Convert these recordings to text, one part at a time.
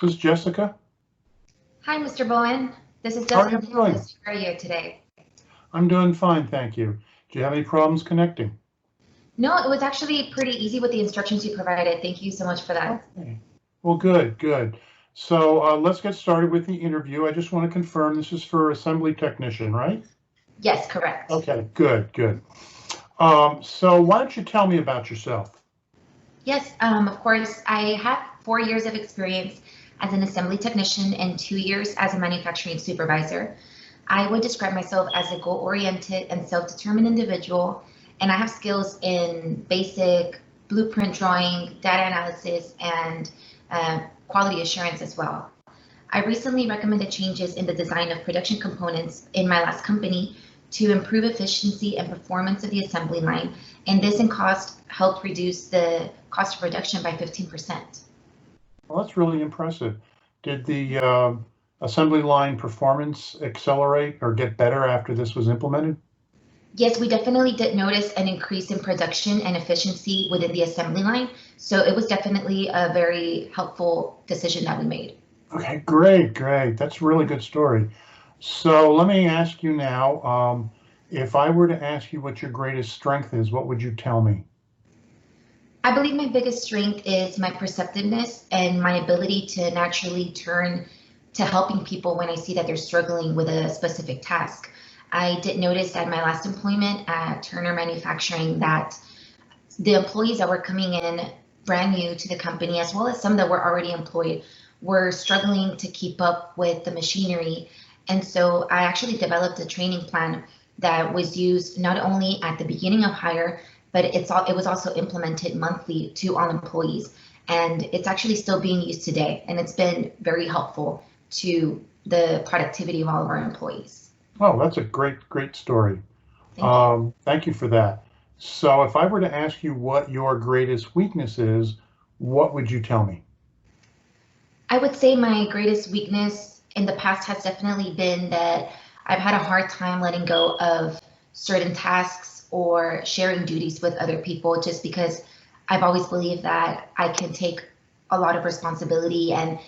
This is Jessica. Hi, Mr. Bowen. This is How are you Jessica. doing? How are you today? I'm doing fine, thank you. Do you have any problems connecting? No, it was actually pretty easy with the instructions you provided. Thank you so much for that. Okay. Well, good, good. So let's get started with the interview. I just want to confirm this is for assembly technician, right? Yes, correct. Okay, good, good. So why don't you tell me about yourself? Yes, of course. I have 4 years of experience as an assembly technician and 2 years as a manufacturing supervisor. I would describe myself as a goal-oriented and self-determined individual, and I have skills in basic blueprint drawing, data analysis, and quality assurance as well. I recently recommended changes in the design of production components in my last company to improve efficiency and performance of the assembly line, and this in cost helped reduce the cost of production by 15%. Well, that's really impressive. Did the assembly line performance accelerate or get better after this was implemented? Yes, we definitely did notice an increase in production and efficiency within the assembly line, so it was definitely a very helpful decision that we made. Okay, great, great. That's a really good story. So let me ask you now, if I were to ask you what your greatest strength is, what would you tell me? I believe my biggest strength is my perceptiveness and my ability to naturally turn to helping people when I see that they're struggling with a specific task. I did notice at my last employment at Turner Manufacturing that the employees that were coming in brand new to the company, as well as some that were already employed, were struggling to keep up with the machinery. And so I actually developed a training plan that was used not only at the beginning of hire, but it was also implemented monthly to all employees. And it's actually still being used today. And it's been very helpful to the productivity of all of our employees. Oh, that's a great, great story. Thank you for that. So if I were to ask you what your greatest weakness is, what would you tell me? I would say my greatest weakness in the past has definitely been that I've had a hard time letting go of certain tasks or sharing duties with other people just because I've always believed that I can take a lot of responsibility and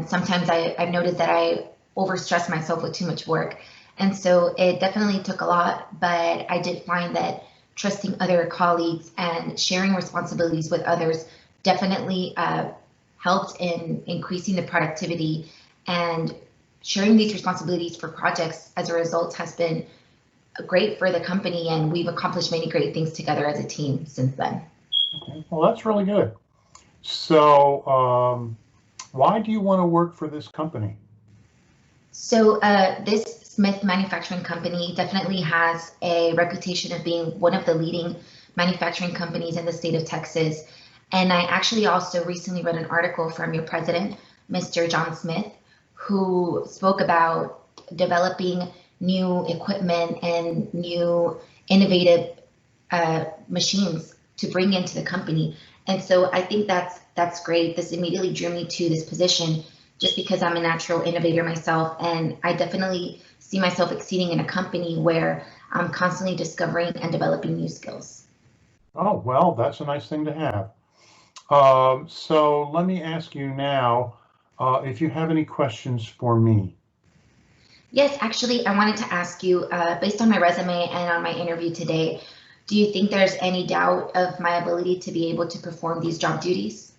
sometimes I've noticed that I overstress myself with too much work. And so it definitely took a lot, but I did find that trusting other colleagues and sharing responsibilities with others definitely helped in increasing the productivity, and sharing these responsibilities for projects as a result has been great for the company, and we've accomplished many great things together as a team since then. Okay, well, that's really good. So why do you want to work for this company? So this Smith Manufacturing Company definitely has a reputation of being one of the leading manufacturing companies in the state of Texas. And I actually also recently read an article from your president, Mr. John Smith, who spoke about developing new equipment and new innovative machines to bring into the company. And so I think that's great. This immediately drew me to this position just because I'm a natural innovator myself, and I definitely see myself exceeding in a company where I'm constantly discovering and developing new skills. Oh, well, that's a nice thing to have. So let me ask you now if you have any questions for me. Yes, actually, I wanted to ask you, based on my resume and on my interview today, do you think there's any doubt of my ability to be able to perform these job duties?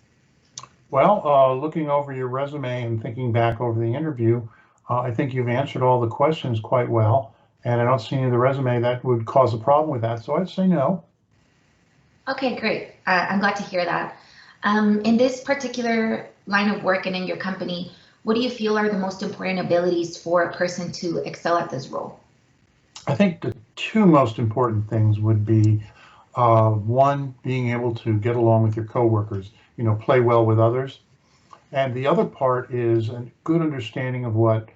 Well, looking over your resume and thinking back over the interview, I think you've answered all the questions quite well, and I don't see any of the resume that would cause a problem with that, so I'd say no. Okay, great. I'm glad to hear that. In this particular line of work and in your company, what do you feel are the most important abilities for a person to excel at this role? I think the two most important things would be one, being able to get along with your coworkers, play well with others. And the other part is a good understanding of what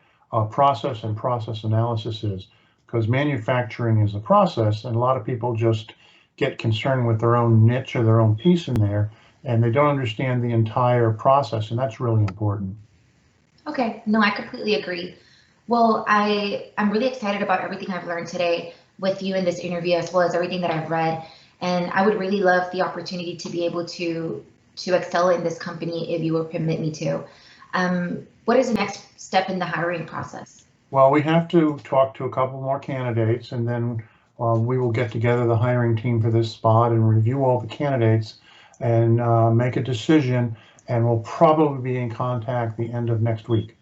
process and process analysis is, because manufacturing is a process, and a lot of people just get concerned with their own niche or their own piece in there, and they don't understand the entire process, and that's really important. Okay, no, I completely agree. Well, I'm really excited about everything I've learned today with you in this interview, as well as everything that I've read. And I would really love the opportunity to be able to excel in this company if you would permit me to. What is the next step in the hiring process? Well, we have to talk to a couple more candidates, and then we will get together the hiring team for this spot and review all the candidates and make a decision, and we'll probably be in contact the end of next week.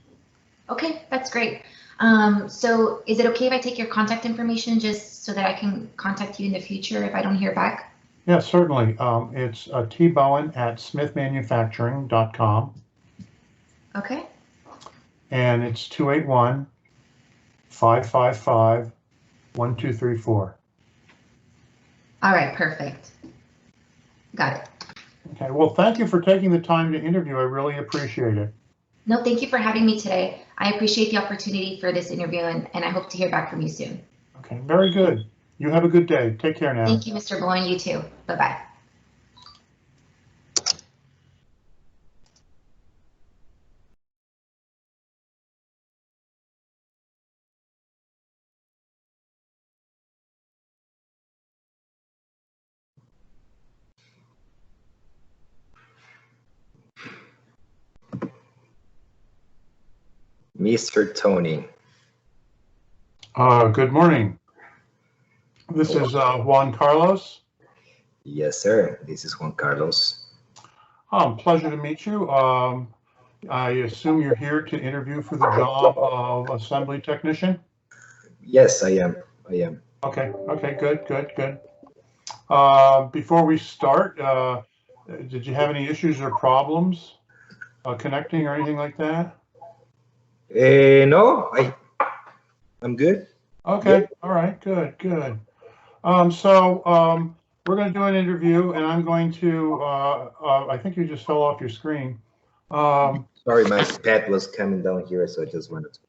Okay, that's great. So is it okay if I take your contact information just so that I can contact you in the future if I don't hear back? Yeah, certainly. It's tbowen@smithmanufacturing.com, Okay. and it's 281-555-1234. All right, perfect. Got it. Okay, well, thank you for taking the time to interview. I really appreciate it. No, thank you for having me today. I appreciate the opportunity for this interview, and I hope to hear back from you soon. Okay, very good. You have a good day. Take care now. Thank you, Mr. Bowen. You too. Bye-bye. Mr. Tony. Good morning. This is Juan Carlos. Yes, sir. This is Juan Carlos. Pleasure to meet you. I assume you're here to interview for the job of assembly technician? Yes, I am. Okay, good. Before we start, did you have any issues or problems connecting or anything like that? No, I'm good. Okay, Yep. all right, good. We're going to do an interview, and I'm going to, I think you just fell off your screen. Sorry, my pet was coming down here, so I just wanted to.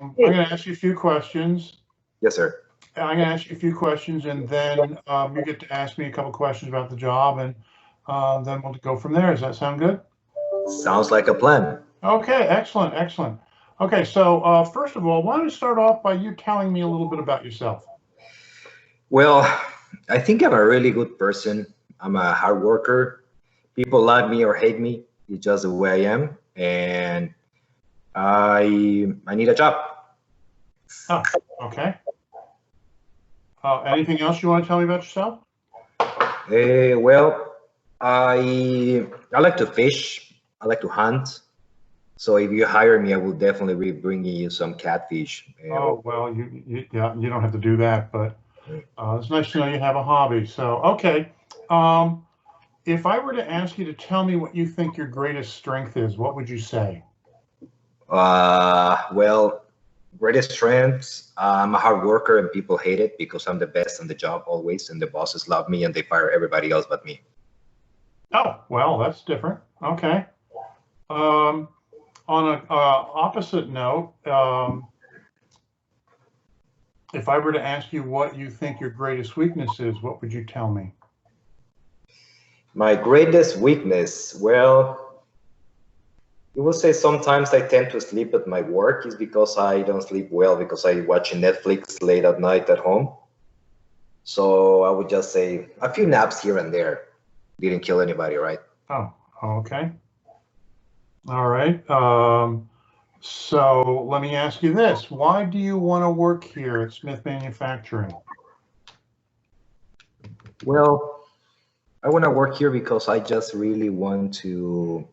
I'm going to ask you a few questions. Yes, sir. I'm going to ask you a few questions, and then you get to ask me a couple questions about the job, and then we'll go from there. Does that sound good? Sounds like a plan. Okay, excellent. Okay, so first of all, why don't you start off by you telling me a little bit about yourself? Well, I think I'm a really good person. I'm a hard worker. People like me or hate me. It's just the way I am, and I need a job. Oh, okay. Anything else you want to tell me about yourself? Well, I like to fish. I like to hunt. So if you hire me, I will definitely be bringing you some catfish. Oh, well, you don't have to do that, but it's nice to know you have a hobby. So, okay. If I were to ask you to tell me what you think your greatest strength is, what would you say? Well, greatest strengths. I'm a hard worker, and people hate it because I'm the best on the job always, and the bosses love me, and they fire everybody else but me. Oh, well, that's different. Okay. On an opposite note, if I were to ask you what you think your greatest weakness is, what would you tell me? My greatest weakness, well, you will say sometimes I tend to sleep at my work is because I don't sleep well because I watch Netflix late at night at home. So I would just say a few naps here and there. Didn't kill anybody, right? Oh, okay. All right. So let me ask you this. Why do you want to work here at Smith Manufacturing? Well, I want to work here because I just really want to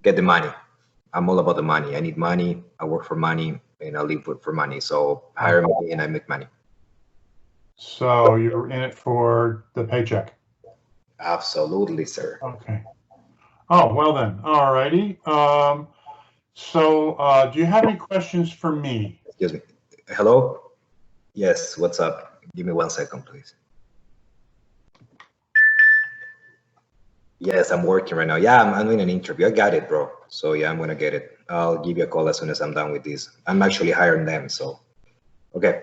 get the money. I'm all about the money. I need money. I work for money, and I live for money. So hire me and I make money. So you're in it for the paycheck? Absolutely, sir. Okay. Oh, well then. All righty. Do you have any questions for me? Excuse me. Hello? Yes, what's up? Give me 1 second, please. Yes, I'm working right now. Yeah, I'm doing an interview. I got it, bro. So yeah, I'm gonna get it. I'll give you a call as soon as I'm done with this. I'm actually hiring them, so okay.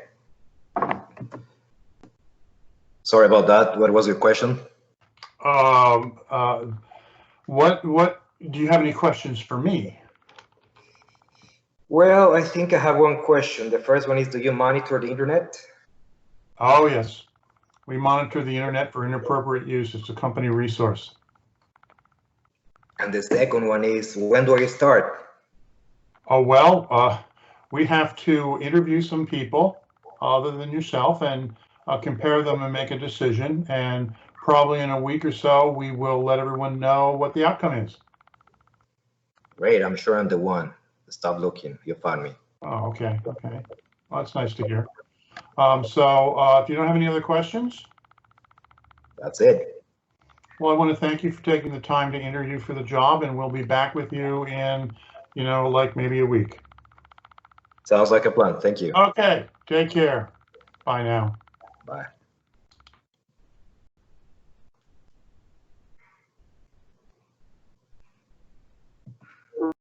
Sorry about that. What was your question? What do you have any questions for me? Well, I think I have one question. The first one is, do you monitor the internet? Oh, yes. We monitor the internet for inappropriate use. It's a company resource. And the second one is, when do I start? Oh, well, we have to interview some people other than yourself and compare them and make a decision. And probably in a week or so, we will let everyone know what the outcome is. Great, I'm sure I'm the one. Stop looking, you found me. Oh, okay, okay. Well, that's nice to hear. If you don't have any other questions, That's it. well, I want to thank you for taking the time to interview for the job, and we'll be back with you in, like maybe a week. Sounds like a plan. Thank you. Okay, take care. Bye now. Bye.